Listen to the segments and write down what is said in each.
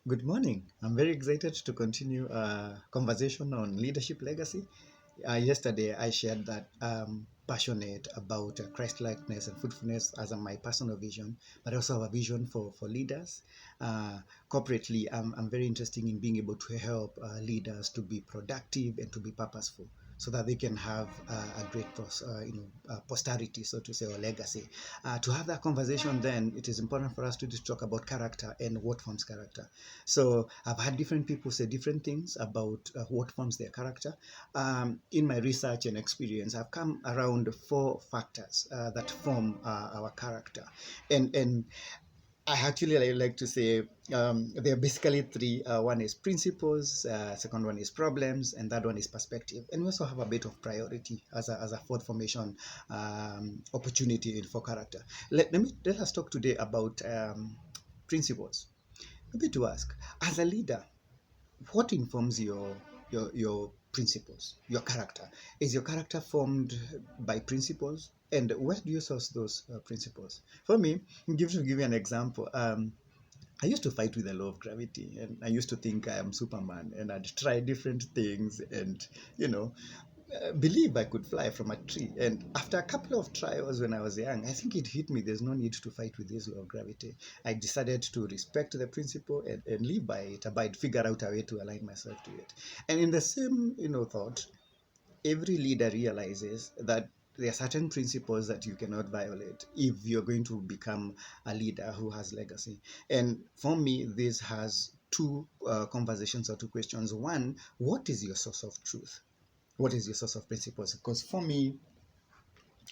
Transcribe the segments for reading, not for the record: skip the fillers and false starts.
Good morning. I'm very excited to continue a conversation on leadership legacy. Yesterday, I shared that I'm passionate about Christ-likeness and fruitfulness as my personal vision, but I also have a vision for leaders. Uh, Corporately, I'm very interested in being able to help leaders to be productive and to be purposeful so that they can have a great posterity, so to say, or legacy. To have that conversation, then it is important for us to just talk about character and what forms character. So I've had different people say different things about what forms their character. In my research and experience, I've come around four factors that form our character, and I actually like to say there are basically three. One is principles, second one is problems, and third one is perspective. And we also have a bit of priority as a fourth formation opportunity for character. Let us talk today about principles. Maybe to ask, as a leader, what informs your principles, your character? Is your character formed by principles, and where do you source those principles? For me, to give you an example, I used to fight with the law of gravity, and I used to think I am Superman, and I'd try different things, and you know, believe I could fly from a tree. And after a couple of trials when I was young, I think it hit me there's no need to fight with this law of gravity. I decided to respect the principle and live by it, abide, figure out a way to align myself to it. And in the same, thought, every leader realizes that there are certain principles that you cannot violate if you're going to become a leader who has legacy. And for me, this has two conversations or two questions. One, what is your source of truth? What is your source of principles? Because for me,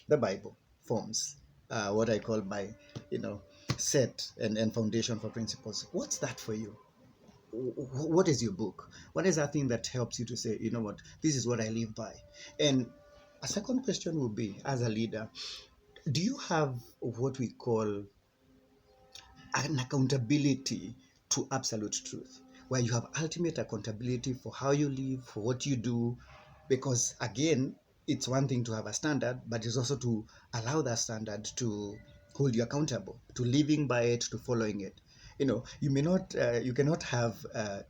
the Bible forms what I call my, you know, set and foundation for principles. What's that for you? What is your book? What is that thing that helps you to say, you know what, this is what I live by? And a second question would be, as a leader, do you have what we call an accountability to absolute truth, where you have ultimate accountability for how you live, for what you do? Because again, it's one thing to have a standard, but it's also to allow that standard to hold you accountable to living by it, to following it. You cannot have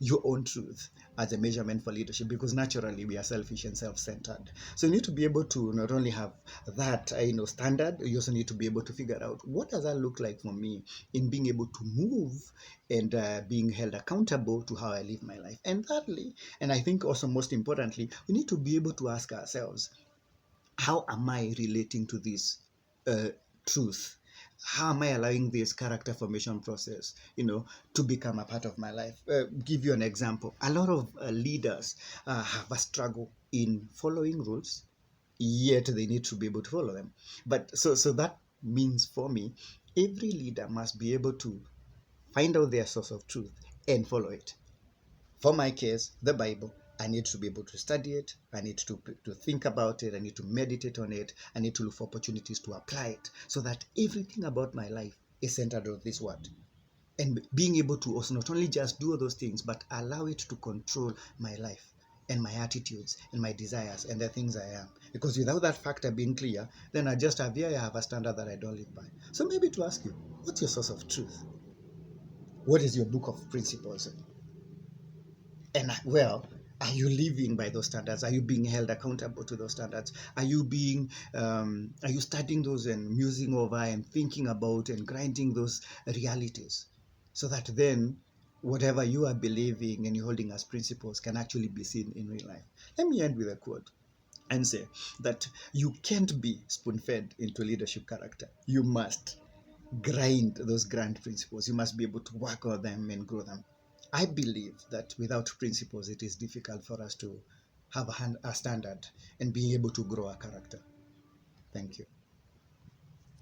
your own truth as a measurement for leadership, because naturally we are selfish and self-centered. So you need to be able to not only have that standard, you also need to be able to figure out what does that look like for me in being able to move and being held accountable to how I live my life. And thirdly, and I think also most importantly, we need to be able to ask ourselves, how am I relating to this uh, truth? How am I allowing this character formation process, to become a part of my life? Give you an example. A lot of leaders have a struggle in following rules, yet they need to be able to follow them. But so that means for me, every leader must be able to find out their source of truth and follow it. For my case, the Bible, I need to be able to study it. I need to think about it. I need to meditate on it. I need to look for opportunities to apply it so that everything about my life is centered on this word. And being able to also not only just do those things, but allow it to control my life and my attitudes and my desires and the things I am. Because without that factor being clear, then I just have here, I have a standard that I don't live by. So maybe to ask you, what's your source of truth? What is your book of principles? And well, are you living by those standards? Are you being held accountable to those standards? Are you studying those and musing over and thinking about and grinding those realities, so that then whatever you are believing and you're holding as principles can actually be seen in real life? Let me end with a quote and say that you can't be spoon-fed into leadership character. You must grind those grand principles. You must be able to work on them and grow them. I believe that without principles, it is difficult for us to have a standard and be able to grow a character. Thank you.